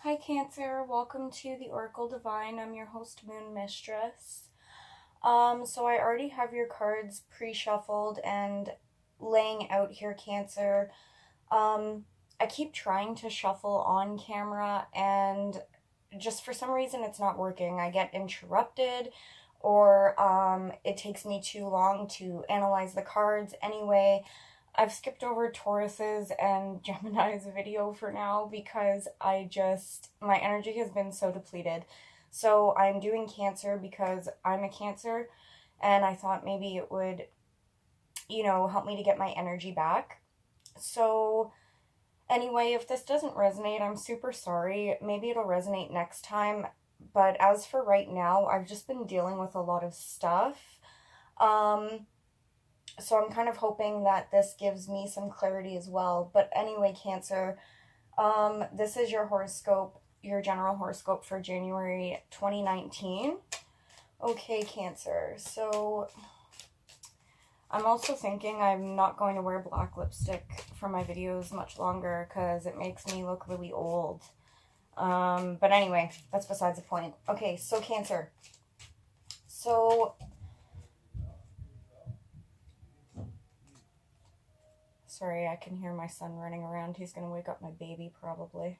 Hi Cancer, welcome to the Oracle Divine. I'm your host, Moon Mistress. So I already have your cards pre-shuffled and laying out here, Cancer. I keep trying to shuffle on camera and just for some reason it's not working. I get interrupted or it takes me too long to analyze the cards. Anyway, I've skipped over Taurus's and Gemini's video for now because my energy has been so depleted. So I'm doing Cancer because I'm a Cancer and I thought maybe it would, help me to get my energy back. So anyway, if this doesn't resonate, I'm super sorry. Maybe it'll resonate next time. But as for right now, I've just been dealing with a lot of stuff. So I'm kind of hoping that this gives me some clarity as well. But anyway, Cancer, this is your horoscope, your general horoscope for January 2019. Okay, Cancer, so I'm also thinking I'm not going to wear black lipstick for my videos much longer because it makes me look really old. But anyway, that's besides the point. Okay, so Cancer. So sorry, I can hear my son running around. He's going to wake up my baby, probably.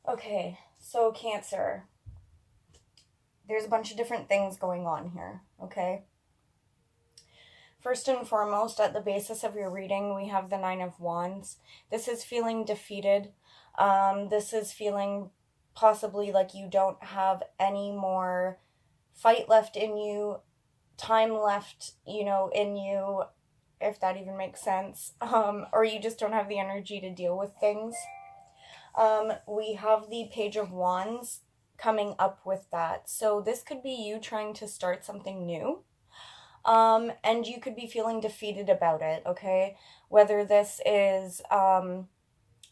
Okay, so Cancer. There's a bunch of different things going on here, okay? First and foremost, at the basis of your reading, we have the Nine of Wands. This is feeling defeated. This is feeling possibly like you don't have any more fight left in you, time left, in you, if that even makes sense, or you just don't have the energy to deal with things. We have the Page of Wands coming up with that. So this could be you trying to start something new. And you could be feeling defeated about it, okay? Whether this is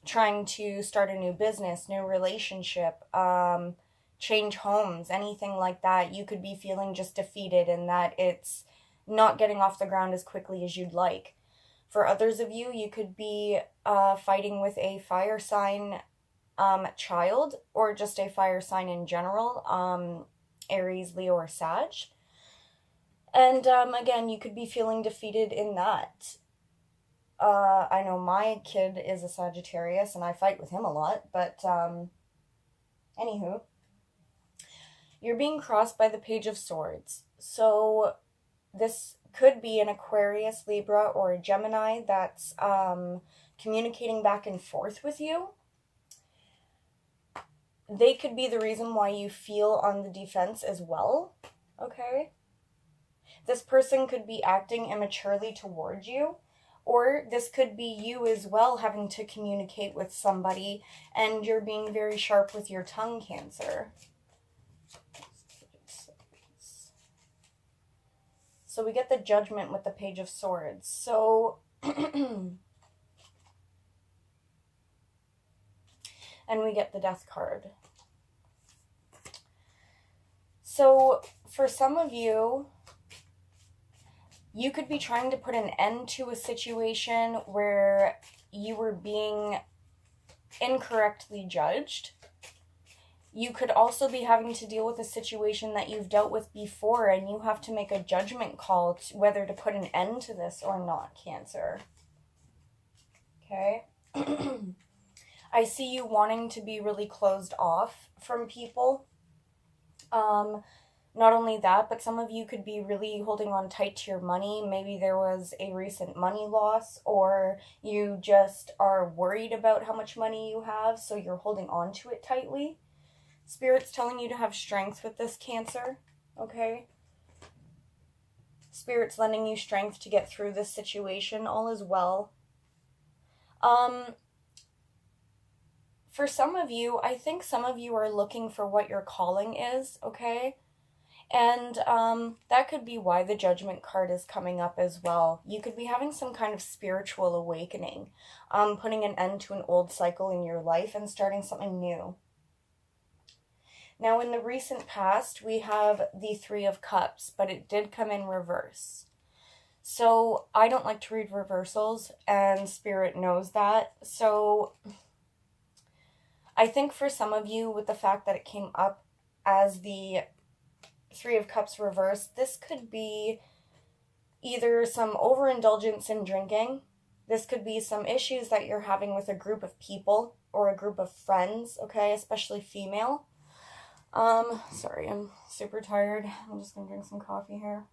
trying to start a new business, new relationship, change homes, anything like that, you could be feeling just defeated and that it's not getting off the ground as quickly as you'd like. For others of you, you could be fighting with a fire sign child or just a fire sign in general, Aries, Leo, or Sag. And again, you could be feeling defeated in that. I know my kid is a Sagittarius and I fight with him a lot, but anywho, you're being crossed by the Page of Swords. So this could be an Aquarius, Libra, or a Gemini that's communicating back and forth with you. They could be the reason why you feel on the defense as well, okay? This person could be acting immaturely towards you, or this could be you as well having to communicate with somebody and you're being very sharp with your tongue, Cancer. So we get the Judgment with the Page of Swords. So, and we get the Death card. So for some of you, you could be trying to put an end to a situation where you were being incorrectly judged. You could also be having to deal with a situation that you've dealt with before and you have to make a judgment call to whether to put an end to this or not, Cancer. Okay? I see you wanting to be really closed off from people. Not only that, but some of you could be really holding on tight to your money. Maybe there was a recent money loss, or you just are worried about how much money you have, so you're holding on to it tightly. Spirit's telling you to have strength with this, Cancer, okay? Spirit's lending you strength to get through this situation. All is well. For some of you, I think some of you are looking for what your calling is, okay? And that could be why the Judgment card is coming up as well. You could be having some kind of spiritual awakening, putting an end to an old cycle in your life and starting something new. Now, in the recent past, we have the Three of Cups, but it did come in reverse. So I don't like to read reversals, and Spirit knows that. So I think for some of you, with the fact that it came up as the Three of Cups reversed, this could be either some overindulgence in drinking. This could be some issues that you're having with a group of people or a group of friends, okay, especially female. Sorry, I'm super tired. I'm just gonna drink some coffee here.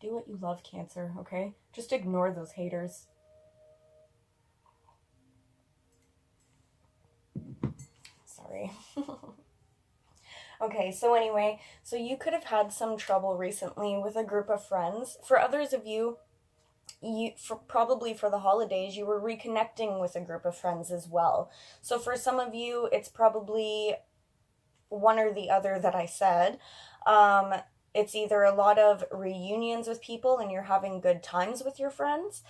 Do what you love, Cancer, okay? Just ignore those haters. Sorry. Okay, so anyway, so you could have had some trouble recently with a group of friends. For others of you, probably for the holidays, you were reconnecting with a group of friends as well. So for some of you, it's probably one or the other that I said. It's either a lot of reunions with people and you're having good times with your friends,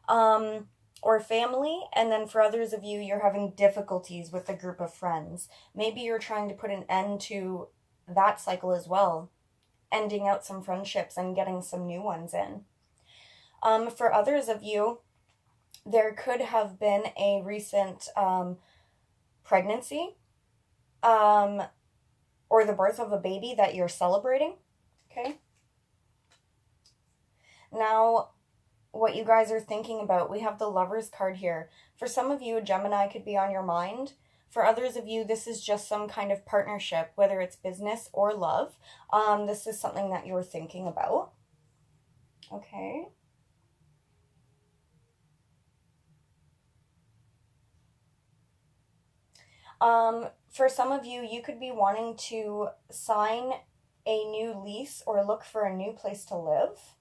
or family, and then for others of you, you're having difficulties with a group of friends. Maybe you're trying to put an end to that cycle as well, ending out some friendships and getting some new ones in. For others of you, there could have been a recent pregnancy, or the birth of a baby that you're celebrating, okay? Now, what you guys are thinking about, we have the Lovers card here. For some of you, a Gemini could be on your mind. For others of you, this is just some kind of partnership, whether it's business or love. This is something that you're thinking about. Okay. For some of you, you could be wanting to sign a new lease or look for a new place to live.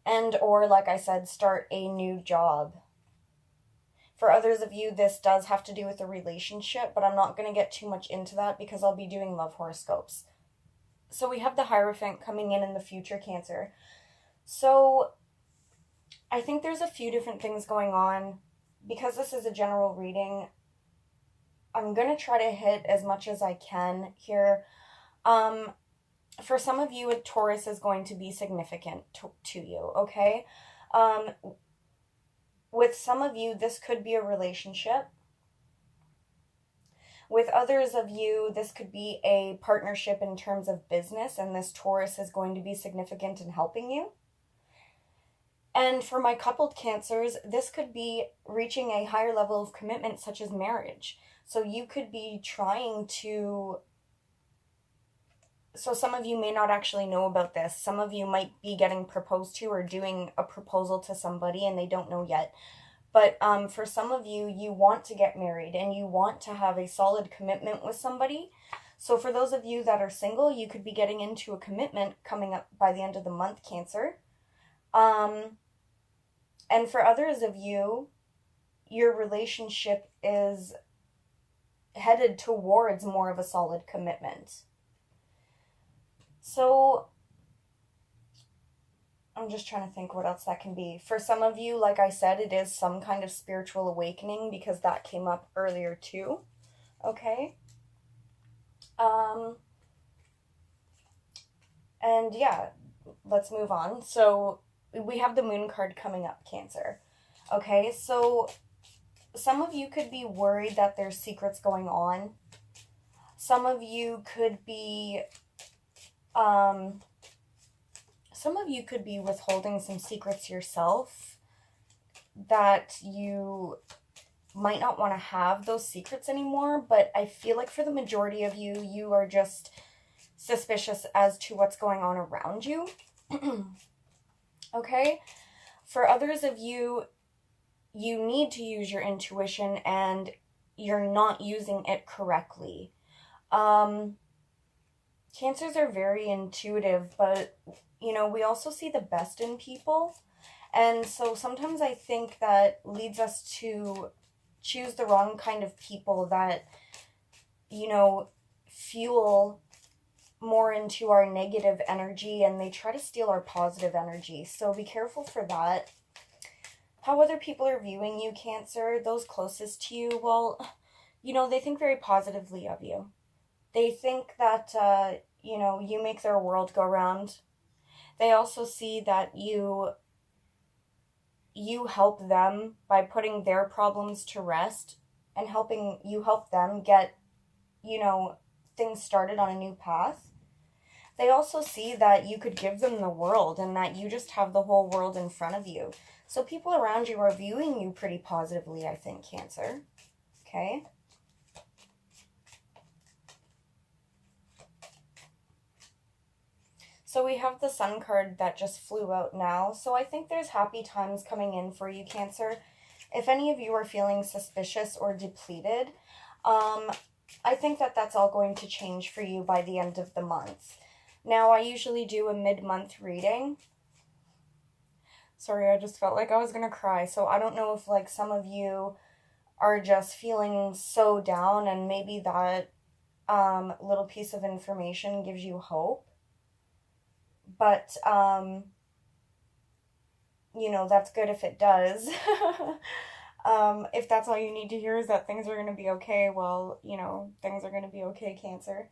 And or, like I said, start a new job. For others of you, this does have to do with a relationship, but I'm not going to get too much into that because I'll be doing love horoscopes. So we have the Hierophant coming in the future, Cancer. So I think there's a few different things going on. Because this is a general reading, I'm going to try to hit as much as I can here. For some of you, a Taurus is going to be significant to you, okay? With some of you, this could be a relationship. With others of you, this could be a partnership in terms of business, and this Taurus is going to be significant in helping you. And for my coupled Cancers, this could be reaching a higher level of commitment, such as marriage. So you could be trying to... So some of you may not actually know about this. Some of you might be getting proposed to or doing a proposal to somebody and they don't know yet. But for some of you, you want to get married and you want to have a solid commitment with somebody. So for those of you that are single, you could be getting into a commitment coming up by the end of the month, Cancer. And for others of you, your relationship is headed towards more of a solid commitment. So I'm just trying to think what else that can be. For some of you, like I said, it is some kind of spiritual awakening because that came up earlier too. Okay. And yeah, let's move on. So we have the Moon card coming up, Cancer. Okay, so some of you could be worried that there's secrets going on. Some of you could be, withholding some secrets yourself that you might not want to have those secrets anymore, but I feel like for the majority of you, you are just suspicious as to what's going on around you. Okay? For others of you, you need to use your intuition and you're not using it correctly. Cancers are very intuitive, but, you know, we also see the best in people. And so sometimes I think that leads us to choose the wrong kind of people that, you know, fuel more into our negative energy and they try to steal our positive energy. So be careful for that. How other people are viewing you, Cancer, those closest to you, well, you know, they think very positively of you. They think that, you know, you make their world go round. They also see that you help them by putting their problems to rest and help them get, you know, things started on a new path. They also see that you could give them the world and that you just have the whole world in front of you. So people around you are viewing you pretty positively, I think, Cancer. Okay? So we have the Sun card that just flew out now. So I think there's happy times coming in for you, Cancer. If any of you are feeling suspicious or depleted, I think that that's all going to change for you by the end of the month. Now, I usually do a mid-month reading. Sorry, I just felt like I was going to cry. So I don't know if, like, some of you are just feeling so down and maybe that little piece of information gives you hope. But, you know, that's good if it does. If that's all you need to hear is that things are going to be okay, well, you know, things are going to be okay, Cancer.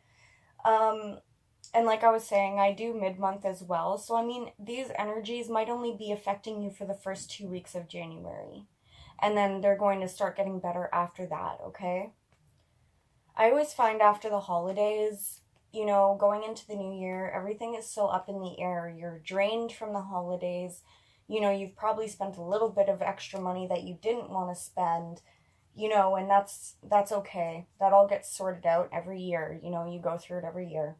And like I was saying, I do mid-month as well. So, I mean, these energies might only be affecting you for the first 2 weeks of January. And then they're going to start getting better after that, okay? I always find after the holidays, you know, going into the new year, everything is so up in the air. You're drained from the holidays. You know, you've probably spent a little bit of extra money that you didn't want to spend, you know, and that's okay. That all gets sorted out every year. You know, you go through it every year.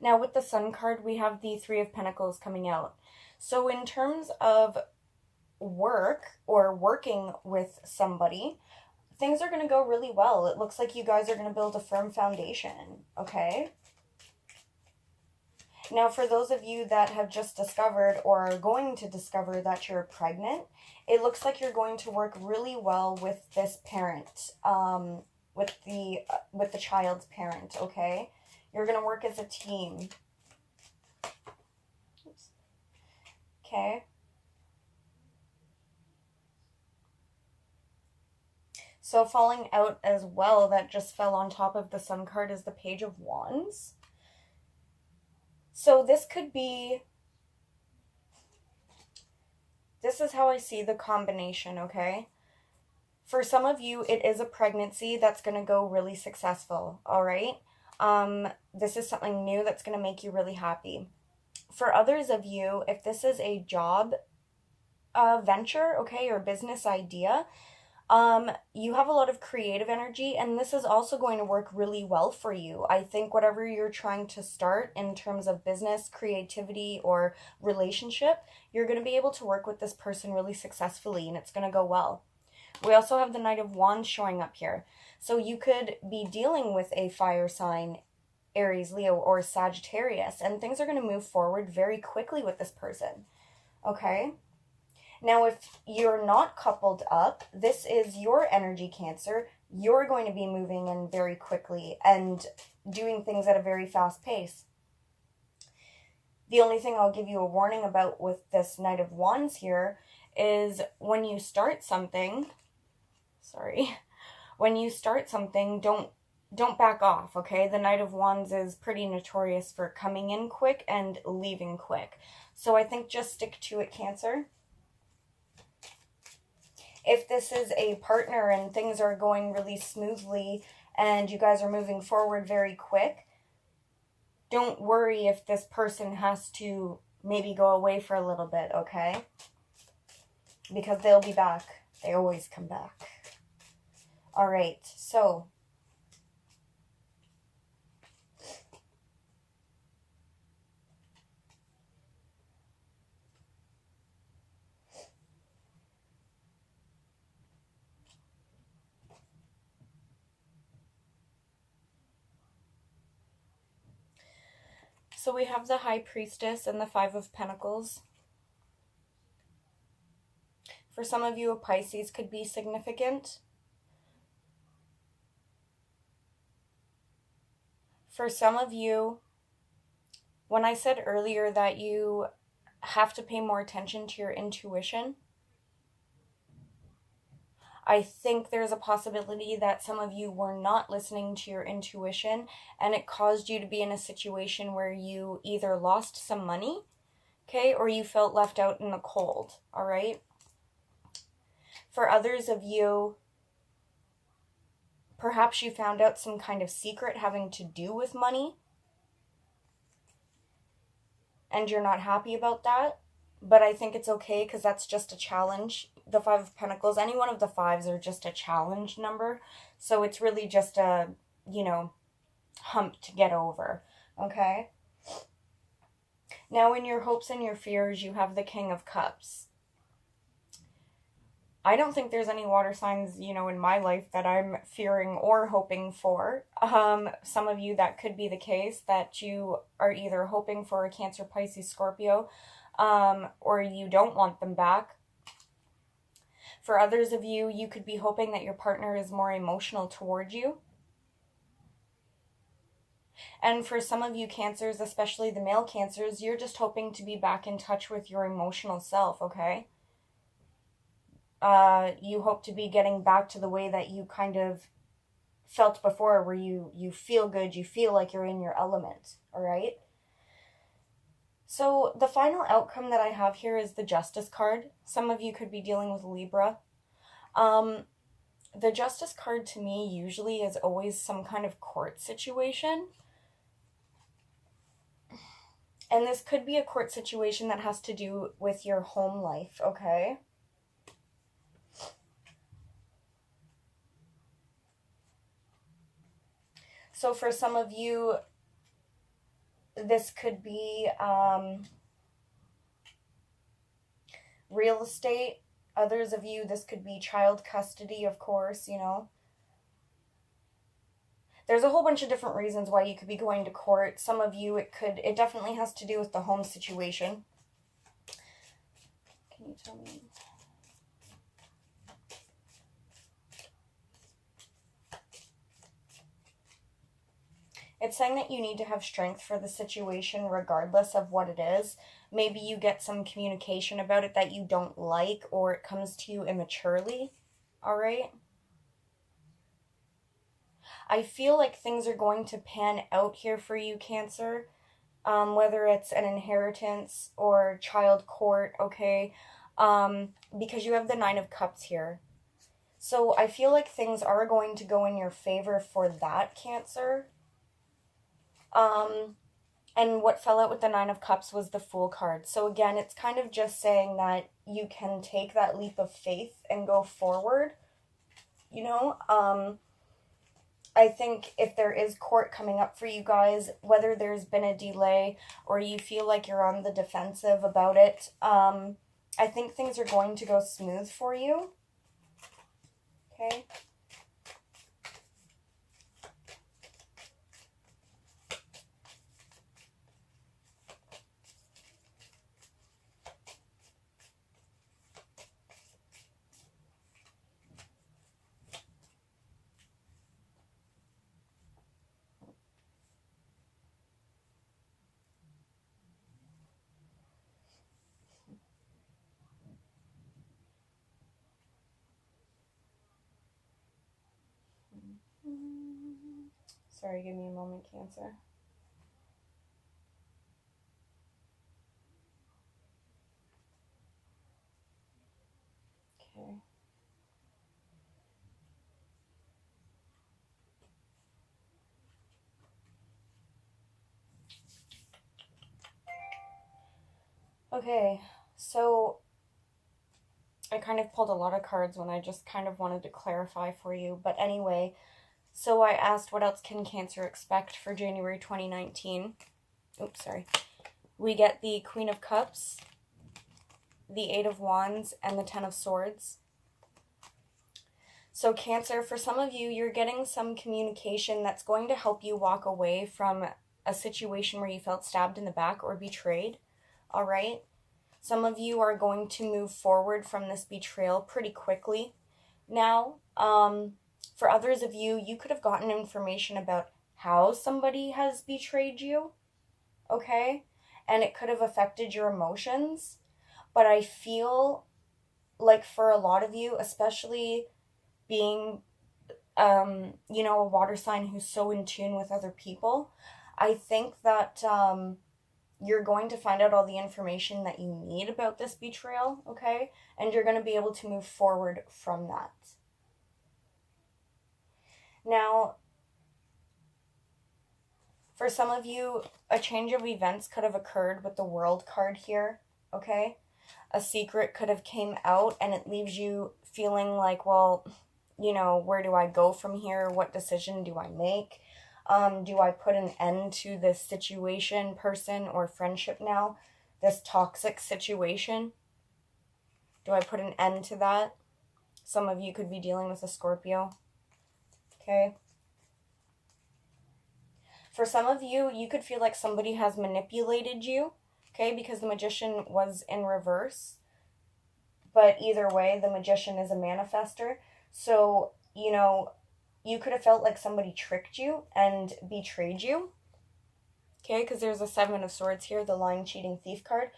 Now, with the Sun card, we have the Three of Pentacles coming out. So in terms of work or working with somebody, things are going to go really well. It looks like you guys are going to build a firm foundation, okay? Now, for those of you that have just discovered or are going to discover that you're pregnant, it looks like you're going to work really well with this parent, with the child's parent, okay? You're going to work as a team. Oops. Okay. So falling out as well, that just fell on top of the Sun card, is the Page of Wands. So this could be, this is how I see the combination, okay? For some of you, it is a pregnancy that's going to go really successful, all right? This is something new that's going to make you really happy. For others of you, if this is a job venture, okay, or business idea, you have a lot of creative energy, and this is also going to work really well for you. I think whatever you're trying to start in terms of business, creativity, or relationship, you're going to be able to work with this person really successfully, and it's going to go well. We also have the Knight of Wands showing up here. So you could be dealing with a fire sign, Aries, Leo, or Sagittarius, and things are going to move forward very quickly with this person, okay? Now, if you're not coupled up, this is your energy, Cancer. You're going to be moving in very quickly and doing things at a very fast pace. The only thing I'll give you a warning about with this Knight of Wands here is when you start something, don't back off, okay? The Knight of Wands is pretty notorious for coming in quick and leaving quick. So I think just stick to it, Cancer. If this is a partner and things are going really smoothly and you guys are moving forward very quick, don't worry if this person has to maybe go away for a little bit, okay? Because they'll be back. They always come back. All right, so we have the High Priestess and the Five of Pentacles. For some of you, a Pisces could be significant. For some of you, when I said earlier that you have to pay more attention to your intuition, I think there's a possibility that some of you were not listening to your intuition, and it caused you to be in a situation where you either lost some money, okay, or you felt left out in the cold, all right? For others of you, perhaps you found out some kind of secret having to do with money, and you're not happy about that. But I think it's okay because that's just a challenge. The Five of Pentacles, any one of the fives are just a challenge number. So it's really just a, hump to get over. Okay? Now in your hopes and your fears, you have the King of Cups. I don't think there's any water signs, in my life that I'm fearing or hoping for. Some of you, that could be the case, that you are either hoping for a Cancer, Pisces, Scorpio, or you don't want them back. For others of you, you could be hoping that your partner is more emotional toward you. And for some of you Cancers, especially the male Cancers, you're just hoping to be back in touch with your emotional self, okay? You hope to be getting back to the way that you kind of felt before, where you feel good, you feel like you're in your element, all right? So the final outcome that I have here is the Justice card. Some of you could be dealing with Libra. The Justice card to me usually is always some kind of court situation. And this could be a court situation that has to do with your home life, okay? So for some of you, this could be real estate. Others of you, this could be child custody, of course, There's a whole bunch of different reasons why you could be going to court. Some of you, it definitely has to do with the home situation. Can you tell me? It's saying that you need to have strength for the situation regardless of what it is. Maybe you get some communication about it that you don't like, or it comes to you immaturely, all right? I feel like things are going to pan out here for you, Cancer, whether it's an inheritance or child court, okay? Because you have the Nine of Cups here. So I feel like things are going to go in your favor for that, Cancer. And what fell out with the Nine of Cups was the Fool card. So again, it's kind of just saying that you can take that leap of faith and go forward, I think if there is court coming up for you guys, whether there's been a delay or you feel like you're on the defensive about it, I think things are going to go smooth for you. Okay. Sorry, give me a moment, Cancer. Okay. Okay, so I kind of pulled a lot of cards when I just kind of wanted to clarify for you. But anyway, so I asked what else can Cancer expect for January 2019. Oops, sorry. We get the Queen of Cups, the Eight of Wands, and the Ten of Swords. So Cancer, for some of you, you're getting some communication that's going to help you walk away from a situation where you felt stabbed in the back or betrayed. All right? Some of you are going to move forward from this betrayal pretty quickly. Now, for others of you, you could have gotten information about how somebody has betrayed you, okay? And it could have affected your emotions. But I feel like for a lot of you, especially being, you know, a water sign who's so in tune with other people, I think that you're going to find out all the information that you need about this betrayal, okay? And you're going to be able to move forward from that. Now, for some of you, a change of events could have occurred with the World card here, okay? A secret could have came out and it leaves you feeling like, well, you know, where do I go from here? What decision do I make? Do I put an end to this situation, person, or friendship now? This toxic situation? Do I put an end to that? Some of you could be dealing with a Scorpio, okay? For some of you, you could feel like somebody has manipulated you, okay, because the Magician was in reverse. But either way, the Magician is a manifester. So, you know, you could have felt like somebody tricked you and betrayed you, okay, because there's a Seven of Swords here, the lying, cheating, thief card.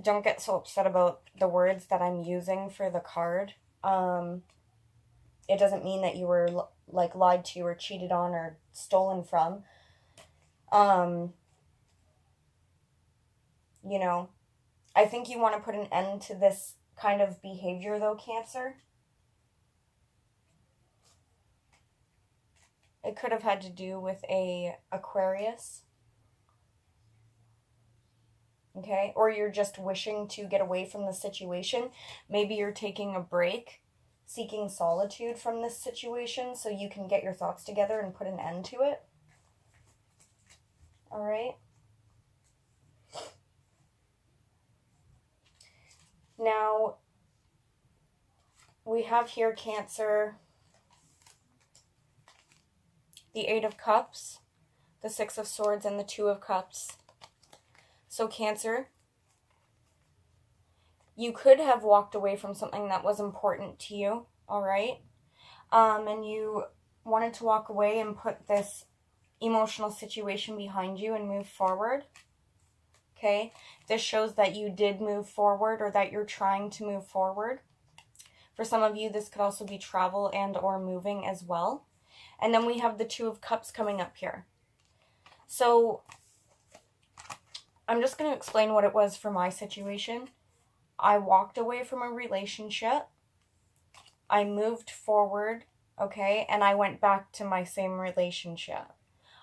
Don't get so upset about the words that I'm using for the card. It doesn't mean that you were like lied to or cheated on or stolen from. You know, I think you want to put an end to this kind of behavior though, Cancer. It could have had to do with a Aquarius. Okay, or you're just wishing to get away from the situation. Maybe you're taking a break, seeking solitude from this situation so you can get your thoughts together and put an end to it. All right. Now, we have here, Cancer, the Eight of Cups, the Six of Swords, and the Two of Cups. So, Cancer, you could have walked away from something that was important to you, all right? And you wanted to walk away and put this emotional situation behind you and move forward, okay? This shows that you did move forward or that you're trying to move forward. For some of you, this could also be travel and or moving as well. And then we have the Two of Cups coming up here. So I'm just going to explain what it was for my situation. I walked away from a relationship. I moved forward, okay? And I went back to my same relationship.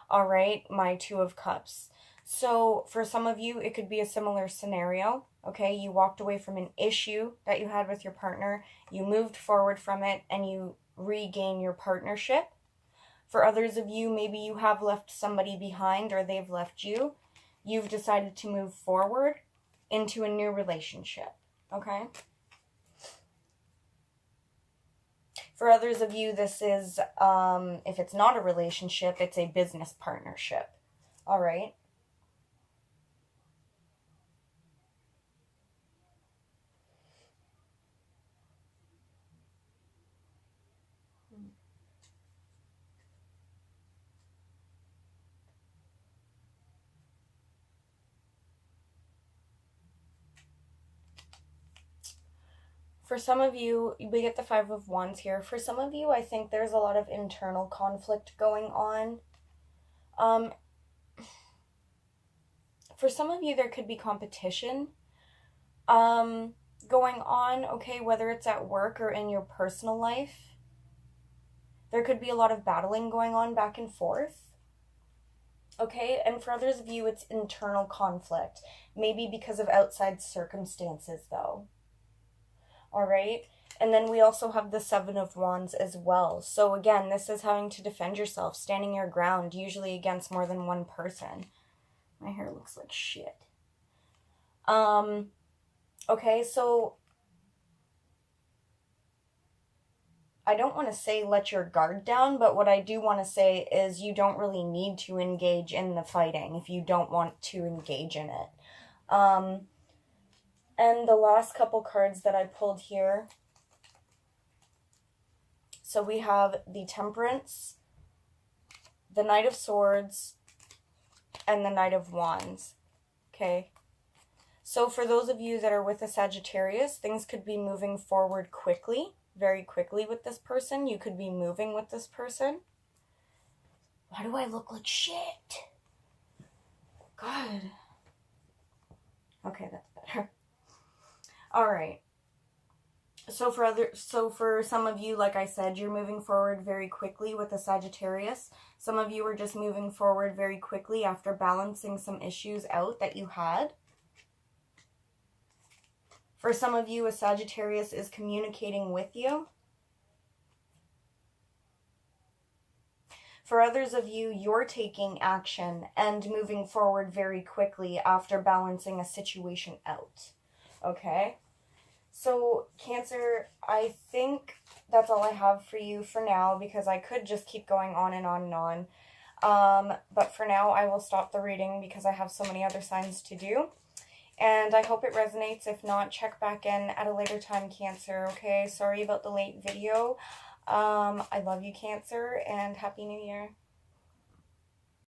All right, my Two of Cups. So for some of you, it could be a similar scenario, okay? You walked away from an issue that you had with your partner. You moved forward from it and you regain your partnership. For others of you, maybe you have left somebody behind or they've left you. You've decided to move forward into a new relationship, okay? For others of you, this is, if it's not a relationship, it's a business partnership, all right? For some of you, we get the Five of Wands here. For some of you, I think there's a lot of internal conflict going on. For some of you, there could be competition going on, okay, whether it's at work or in your personal life. There could be a lot of battling going on back and forth. Okay, and for others of you, it's internal conflict. Maybe because of outside circumstances, though. All right, and then we also have the Seven of Wands as well. So again, this is having to defend yourself, standing your ground, usually against more than one person. My hair looks like shit. Okay, so I don't want to say let your guard down, but what I do want to say is you don't really need to engage in the fighting if you don't want to engage in it. And the last couple cards that I pulled here, so we have the Temperance, the Knight of Swords, and the Knight of Wands, okay? So for those of you that are with a Sagittarius, things could be moving forward quickly, very quickly with this person. You could be moving with this person. Why do I look like shit? God. Okay, that's better. All right. So for some of you, like I said, you're moving forward very quickly with a Sagittarius. Some of you are just moving forward very quickly after balancing some issues out that you had. For some of you, a Sagittarius is communicating with you. For others of you, you're taking action and moving forward very quickly after balancing a situation out. Okay? So, Cancer, I think that's all I have for you for now, because I could just keep going on and on and on. But for now, I will stop the reading because I have so many other signs to do. And I hope it resonates. If not, check back in at a later time, Cancer, okay? Sorry about the late video. I love you, Cancer, and Happy New Year.